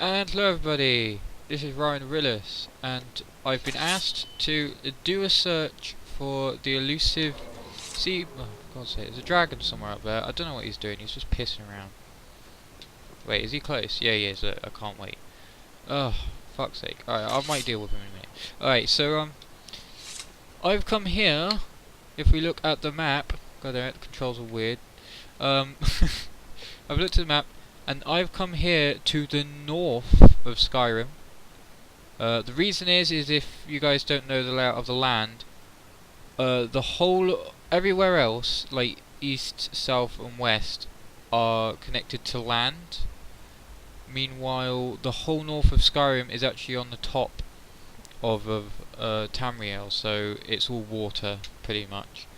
And hello everybody, this is Ryan Rillis, and I've been asked to do a search for the elusive sea... Oh, for God's sake, there's a dragon somewhere up there. I don't know what he's doing, he's just pissing around. Wait, is he close? Yeah, he is, I can't wait. Oh, fuck's sake. Alright, I might deal with him in a minute. Alright, so, I've come here, if we look at the map... God damn it, the controls are weird. I've looked at the map, and I've come here to the north of Skyrim. The reason is if you guys don't know the layout of the land, everywhere else, like east, south and west, are connected to land. Meanwhile, the whole north of Skyrim is actually on the top of Tamriel, so it's all water, pretty much.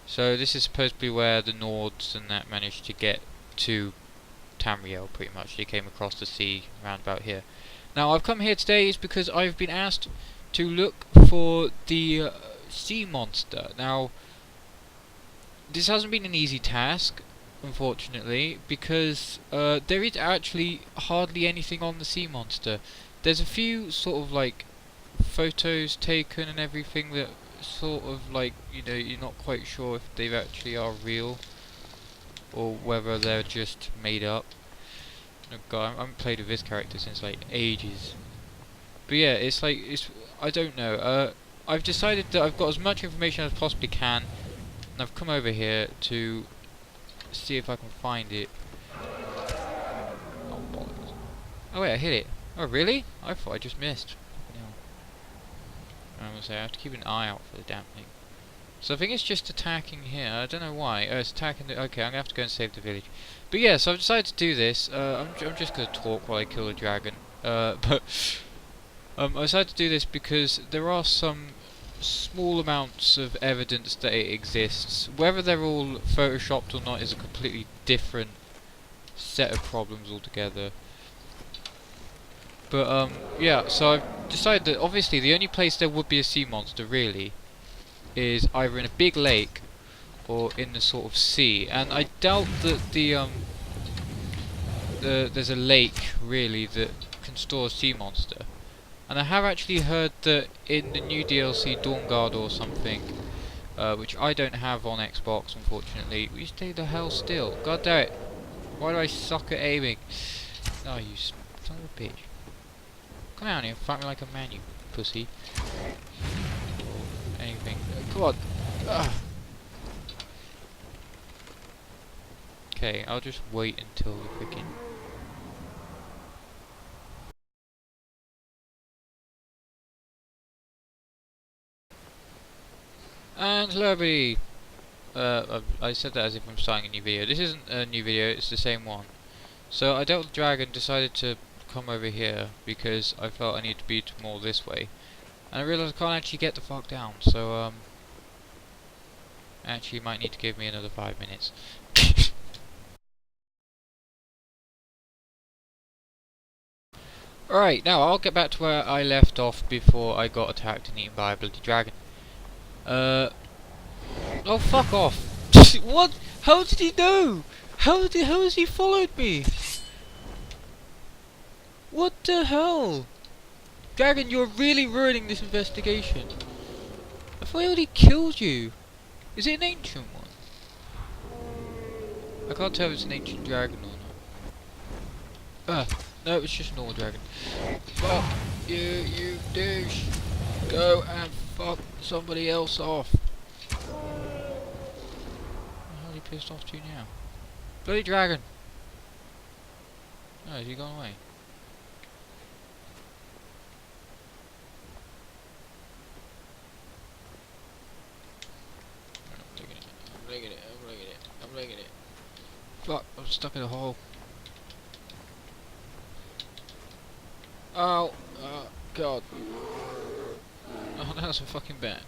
So this is supposed to be where the Nords and that managed to get to Tamriel, pretty much. They came across the sea round about here. Now I've come here today is because I've been asked to look for the sea monster. Now this hasn't been an easy task, unfortunately, because there is actually hardly anything on the sea monster. There's a few sort of like photos taken and everything that sort of like, you know, you're not quite sure if they actually are real or whether they're just made up. Oh god, I haven't played with this character since like ages. But yeah, it's like, I don't know. I've decided that I've got as much information as I possibly can, and I've come over here to see if I can find it. Oh bollocks. Oh wait, I hit it. Oh really? I thought I just missed. Fucking hell. I'm gonna say I have to keep an eye out for the damn thing. So I think it's just attacking here. I don't know why. Oh, it's attacking the... Okay, I'm gonna have to go and save the village. But yeah, so I've decided to do this. I'm just gonna talk while I kill the dragon. I decided to do this because there are some small amounts of evidence that it exists. Whether they're all photoshopped or not is a completely different set of problems altogether. But yeah, so I've decided that obviously the only place there would be a sea monster really is either in a big lake or in the sort of sea, and I doubt that there's a lake really that can store a sea monster. And I have actually heard that in the new DLC Dawnguard or something, which I don't have on Xbox unfortunately. Will you stay the hell still? God damn it! Why do I suck at aiming? Oh, you son of a bitch! Come out here and fight me like a man, you pussy. Or anything. Come on! Ugh. Okay, I'll just wait until the freaking... And hello everybody! I said that as if I'm starting a new video. This isn't a new video, it's the same one. So I dealt with the dragon, decided to come over here because I felt I needed to be more this way. And I realised I can't actually get the fuck down, so actually you might need to give me another 5 minutes. Alright, now I'll get back to where I left off before I got attacked and eaten by a bloody dragon. Oh fuck off! What? How did he know? How has he followed me? What the hell? Dragon, you're really ruining this investigation. I thought I already killed you. Is it an ancient one? I can't tell if it's an ancient dragon or not. No, it's just a normal dragon. Fuck you douche. Go and fuck somebody else off. How are you pissed off to you now? Bloody dragon! Oh, has he gone away? I'm rigging it. Fuck, I'm stuck in a hole. Oh, god. Oh, that's a fucking bat.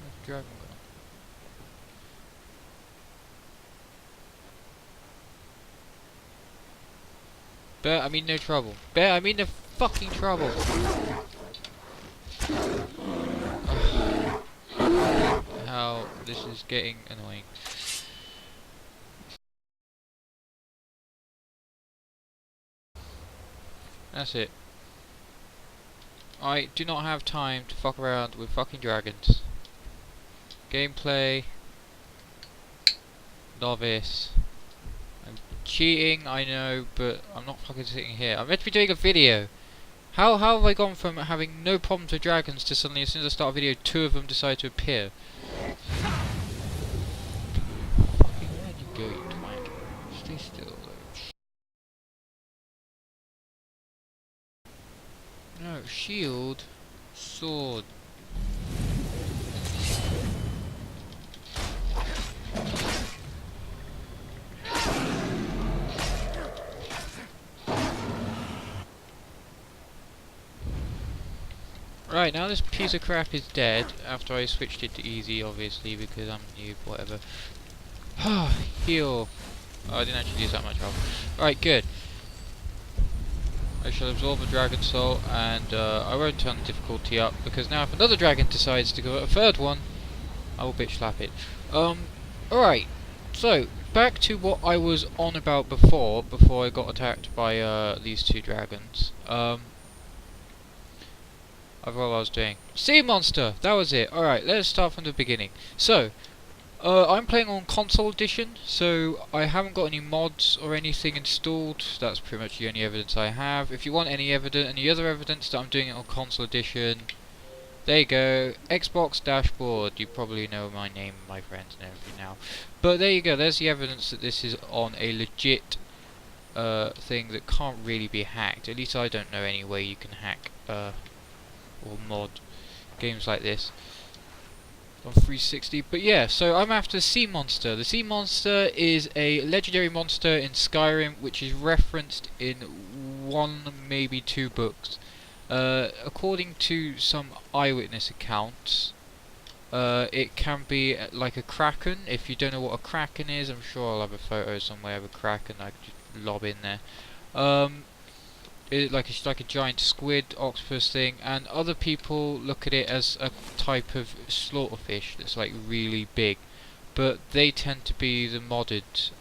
Where's the dragon gone? Bear, I'm in no trouble. Bear, I'm in no fucking trouble. How this is getting annoying. That's it. I do not have time to fuck around with fucking dragons. Gameplay. Novice. I'm cheating, I know, but I'm not fucking sitting here. I'm meant to be doing a video. How have I gone from having no problems with dragons to suddenly, as soon as I start a video, 2 of them decide to appear? Fucking where'd you go, you twang? Stay still, though. No, shield, sword. Right, now this piece of crap is dead, after I switched it to easy, obviously, because I'm a noob, whatever. Heal. Oh, I didn't actually use that much health. Right, good. I shall absorb a dragon soul, and I won't turn the difficulty up, because now if another dragon decides to go at a third one, I will bitch slap it. Alright, so, back to what I was on about before I got attacked by these 2 dragons. I forgot what I was doing. Sea monster! That was it. Alright, let's start from the beginning. So, I'm playing on console edition, so I haven't got any mods or anything installed. That's pretty much the only evidence I have. If you want any other evidence that I'm doing it on console edition, there you go. Xbox dashboard. You probably know my name, my friends, and everything now. But there you go. There's the evidence that this is on a legit thing that can't really be hacked. At least I don't know any way you can hack or mod games like this on 360. But yeah, so I'm after the sea monster. The sea monster is a legendary monster in Skyrim, which is referenced in 1, maybe 2 books. According to some eyewitness accounts, it can be like a kraken. If you don't know what a kraken is, I'm sure I'll have a photo somewhere of a kraken I could just lob in there. It's like a giant squid, octopus thing, and other people look at it as a type of slaughterfish that's like really big, but they tend to be the modded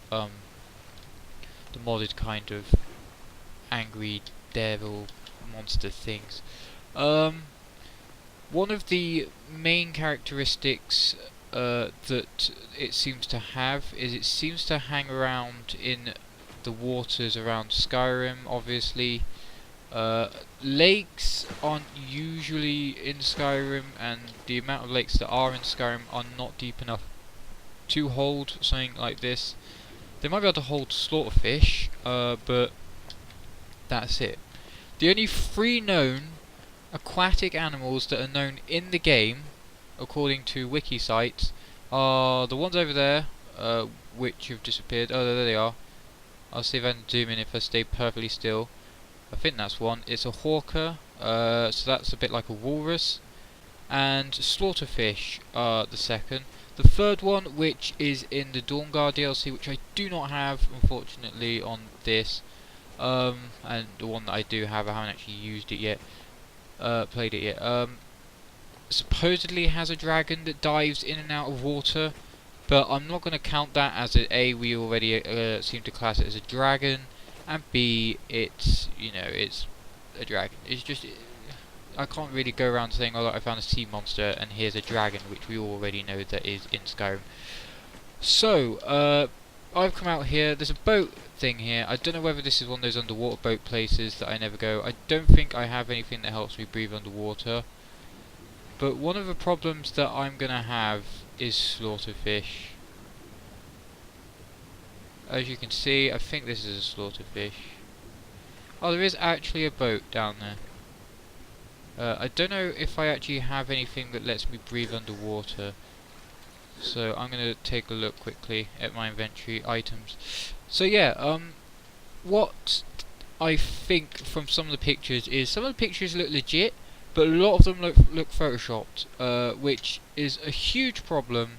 kind of angry devil monster things. One of the main characteristics that it seems to have is it seems to hang around in the waters around Skyrim, obviously. Lakes aren't usually in Skyrim, and the amount of lakes that are in Skyrim are not deep enough to hold something like this. They might be able to hold slaughterfish, but that's it. The only 3 known aquatic animals that are known in the game, according to wiki sites, are the ones over there, which have disappeared. Oh, there they are. I'll see if I can zoom in if I stay perfectly still. I think that's one. It's a hawker, so that's a bit like a walrus. And slaughterfish are the second. The third one, which is in the Dawnguard DLC, which I do not have, unfortunately, on this. And the one that I do have, I haven't actually used it yet, played it yet. Supposedly has a dragon that dives in and out of water, but I'm not going to count that as A, we already seem to class it as a dragon, and B, it's, you know, it's a dragon. It's just, I can't really go around saying, oh look, I found a sea monster and here's a dragon, which we already know that is in Skyrim. So, I've come out here, there's a boat thing here. I don't know whether this is one of those underwater boat places that I never go. I don't think I have anything that helps me breathe underwater. But one of the problems that I'm gonna have is slaughterfish. As you can see, I think this is a slaughterfish. Oh, there is actually a boat down there. I don't know if I actually have anything that lets me breathe underwater. So I'm going to take a look quickly at my inventory items. So yeah, what I think from some of the pictures is some of the pictures look legit, but a lot of them look photoshopped, which is a huge problem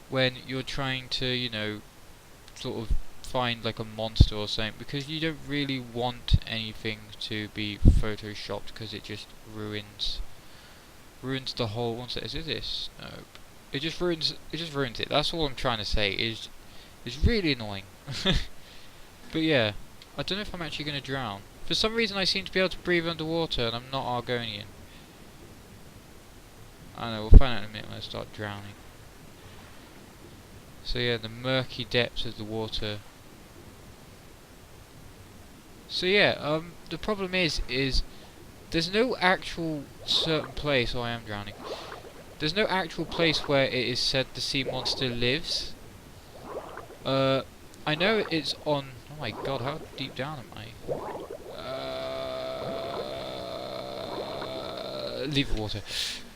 when you're trying to, you know, sort of find like a monster or something, because you don't really want anything to be photoshopped, because it just ruins the whole. What's it? Is this? Nope. It just ruins it. That's all I'm trying to say. Is really annoying. But yeah, I don't know if I'm actually going to drown. For some reason I seem to be able to breathe underwater and I'm not Argonian. I don't know, we'll find out in a minute when I start drowning. So yeah, the murky depths of the water. So yeah, the problem is there's no actual certain place. Oh, I am drowning. There's no actual place where it is said the sea monster lives. I know it's on. Oh my god, how deep down am I? Leave the water.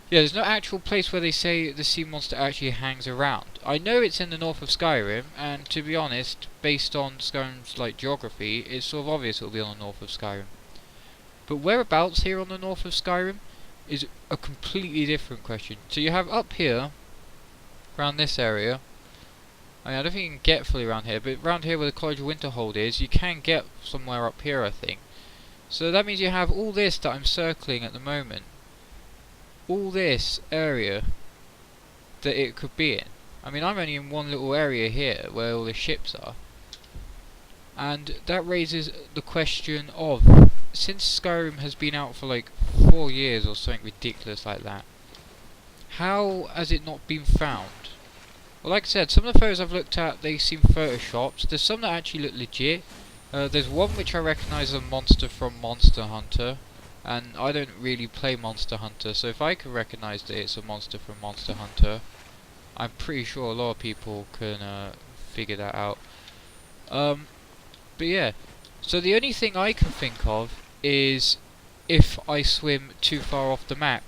Yeah, there's no actual place where they say the sea monster actually hangs around. I know it's in the north of Skyrim, and to be honest, based on Skyrim's like geography, it's sort of obvious it'll be on the north of Skyrim. But whereabouts here on the north of Skyrim is a completely different question. So you have up here, around this area. I mean, I don't think you can get fully around here, but around here where the College of Winterhold is, you can get somewhere up here, I think. So that means you have all this that I'm circling at the moment. All this area that it could be in. I mean, I'm only in one little area here where all the ships are. And that raises the question of, since Skyrim has been out for like 4 years or something ridiculous like that, how has it not been found? Well, like I said, some of the photos I've looked at, they seem photoshopped. There's some that actually look legit. There's one which I recognise as a monster from Monster Hunter, and I don't really play Monster Hunter, so if I can recognise that it's a monster from Monster Hunter, I'm pretty sure a lot of people can figure that out. But yeah, so the only thing I can think of is if I swim too far off the map,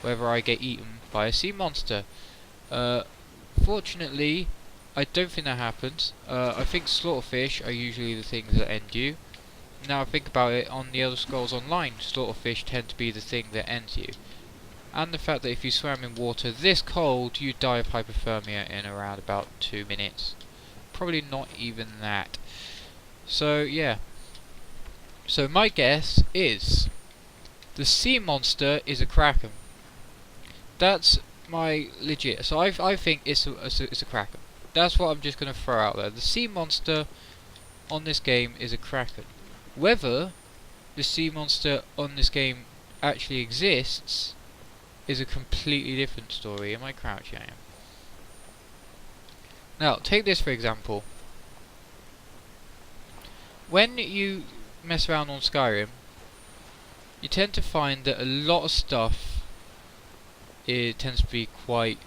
whether I get eaten by a sea monster. Fortunately, I don't think that happens. I think slaughterfish are usually the things that end you. Now I think about it, on the Elder Scrolls Online, slaughterfish tend to be the thing that ends you. And the fact that if you swam in water this cold, you die of hypothermia in around about 2 minutes. Probably not even that. So yeah. So my guess is the sea monster is a kraken. That's my legit. So I think it's a kraken. That's what I'm just going to throw out there. The sea monster on this game is a kraken. Whether the sea monster on this game actually exists is a completely different story. Am I crouching? I am. Now, take this for example. When you mess around on Skyrim, you tend to find that a lot of stuff, it tends to be quite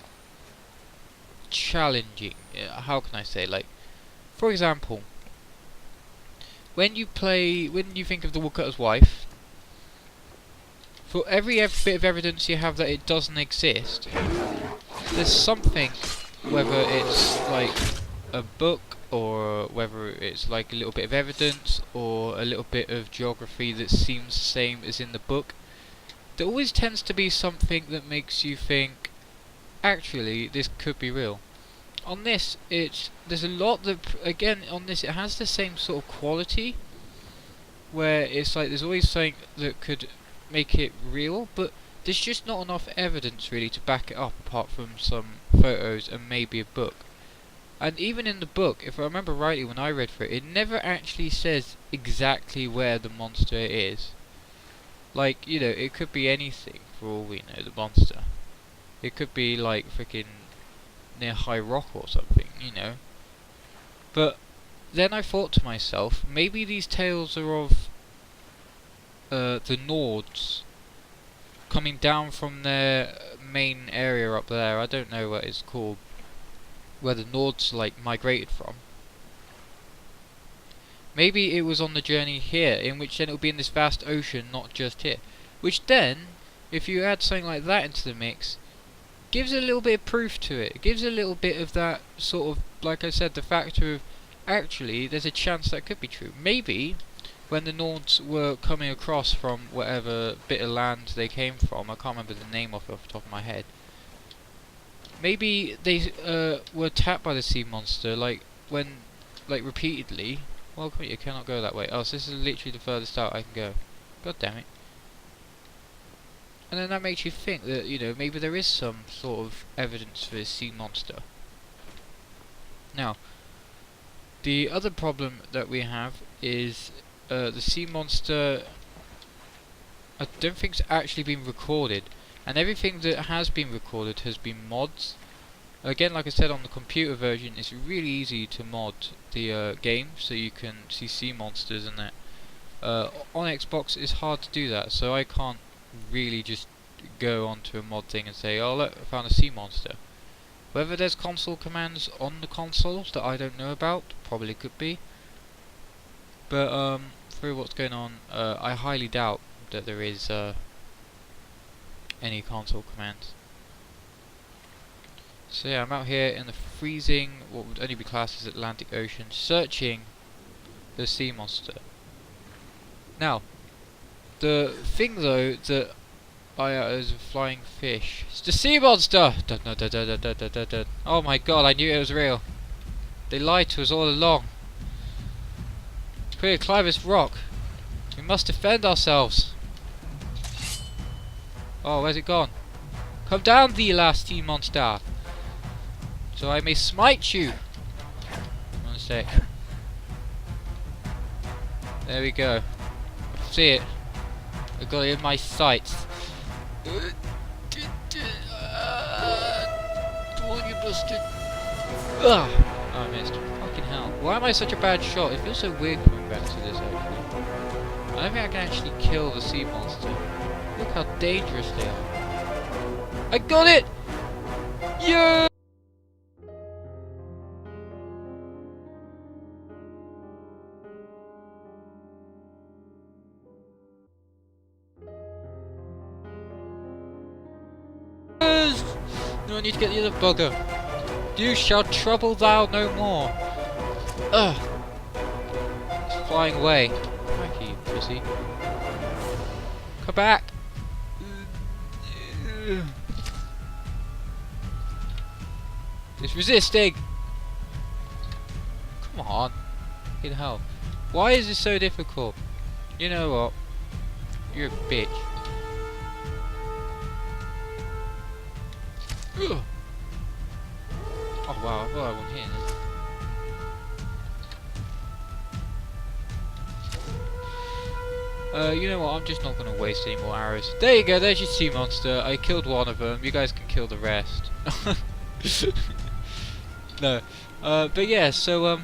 challenging. How can I say? Like, for example, when you think of the Woodcutter's Wife, for every bit of evidence you have that it doesn't exist, there's something, whether it's like a book or whether it's like a little bit of evidence or a little bit of geography that seems the same as in the book, there always tends to be something that makes you think, actually, this could be real. On this, there's a lot that, again, on this it has the same sort of quality, where it's like there's always something that could make it real, but there's just not enough evidence really to back it up, apart from some photos and maybe a book. And even in the book, if I remember rightly when I read through it, it never actually says exactly where the monster is. Like, you know, it could be anything for all we know, the monster. It could be like freaking near High Rock or something, you know. But then I thought to myself, maybe these tales are of the Nords coming down from their main area up there. I don't know what it's called, where the Nords like migrated from. Maybe it was on the journey here, in which then it would be in this vast ocean, not just here. Which then, if you add something like that into the mix, gives a little bit of proof to it. It gives a little bit of that sort of, like I said, the factor of, actually, there's a chance that could be true. Maybe, when the Nords were coming across from whatever bit of land they came from, I can't remember the name of it off the top of my head, maybe they were attacked by the sea monster, like, repeatedly. Well, come on, you cannot go that way. Oh, so this is literally the furthest out I can go. God damn it. And then that makes you think that, you know, maybe there is some sort of evidence for this sea monster. Now, the other problem that we have is the sea monster, I don't think it's actually been recorded, and everything that has been recorded has been mods. Again, like I said, on the computer version, it's really easy to mod the game, so you can see sea monsters and that. On Xbox, it's hard to do that, so I can't really just go onto a mod thing and say, oh look, I found a sea monster. Whether there's console commands on the console that I don't know about, probably could be. But through what's going on, I highly doubt that there is any console commands. So yeah, I'm out here in the freezing, what would only be classed as Atlantic Ocean, searching the sea monster. Now, the thing though that is a flying fish. It's the sea monster! Dun, dun, dun, dun, dun, dun, dun, dun. Oh my god, I knew it was real. They lied to us all along. Quick, climb this rock. We must defend ourselves. Oh, where's it gone? Come down, thee last sea monster, so I may smite you. One sec. There we go. I see it. I got it in my sights. You busted. Oh, I missed. Fucking hell. Why am I such a bad shot? It feels so weird coming back to this actually. I don't think I can actually kill the sea monster. Look how dangerous they are. I got it! Yeah! No, I need to get the other bugger. You shall trouble thou no more. Ugh. It's flying away. Thank you, pussy. Come back. It's resisting. Come on. In hell. Why is this so difficult? You know what? You're a bitch. Ugh. Oh wow, I thought I wasn't hitting it. You know what, I'm just not going to waste any more arrows. There you go, there's your sea monster. I killed one of them, you guys can kill the rest. No. But yeah, so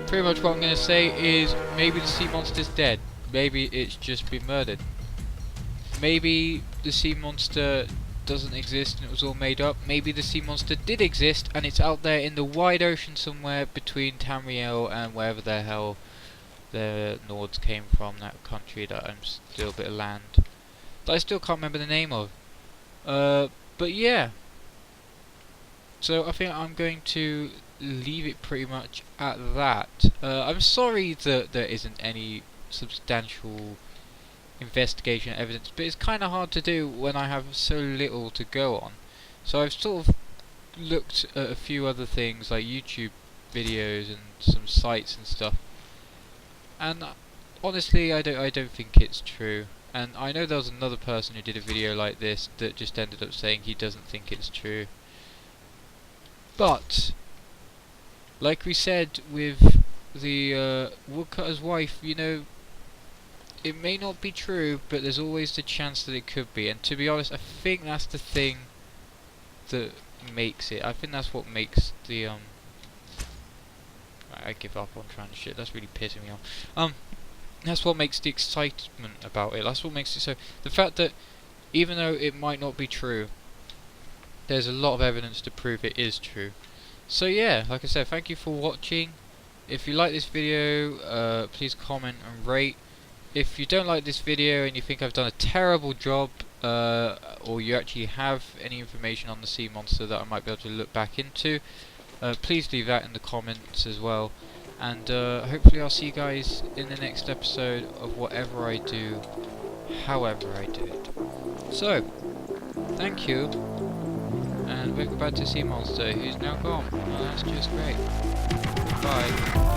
pretty much what I'm going to say is maybe the sea monster's dead. Maybe it's just been murdered. Maybe the sea monster doesn't exist and it was all made up. Maybe the sea monster did exist and it's out there in the wide ocean somewhere between Tamriel and wherever the hell the Nords came from, that country that I'm still a bit of land that I still can't remember the name of. But yeah, so I think I'm going to leave it pretty much at that. I'm sorry that there isn't any substantial investigation evidence, but it's kind of hard to do when I have so little to go on. So I've sort of looked at a few other things like YouTube videos and some sites and stuff, and honestly I don't think it's true. And I know there was another person who did a video like this that just ended up saying he doesn't think it's true. But like we said with the woodcutter's wife, you know, it may not be true, but there's always the chance that it could be. And to be honest, I think that's the thing that makes it. I think that's what makes the I give up on trying to shit. That's really pissing me off. That's what makes the excitement about it. That's what makes it so. The fact that even though it might not be true, there's a lot of evidence to prove it is true. So yeah, like I said, thank you for watching. If you like this video, please comment and rate. If you don't like this video and you think I've done a terrible job, or you actually have any information on the sea monster that I might be able to look back into, please leave that in the comments as well. And hopefully I'll see you guys in the next episode of whatever I do, however I do it. So, thank you, and we're about to sea monster who's now gone. Well, that's just great. Goodbye.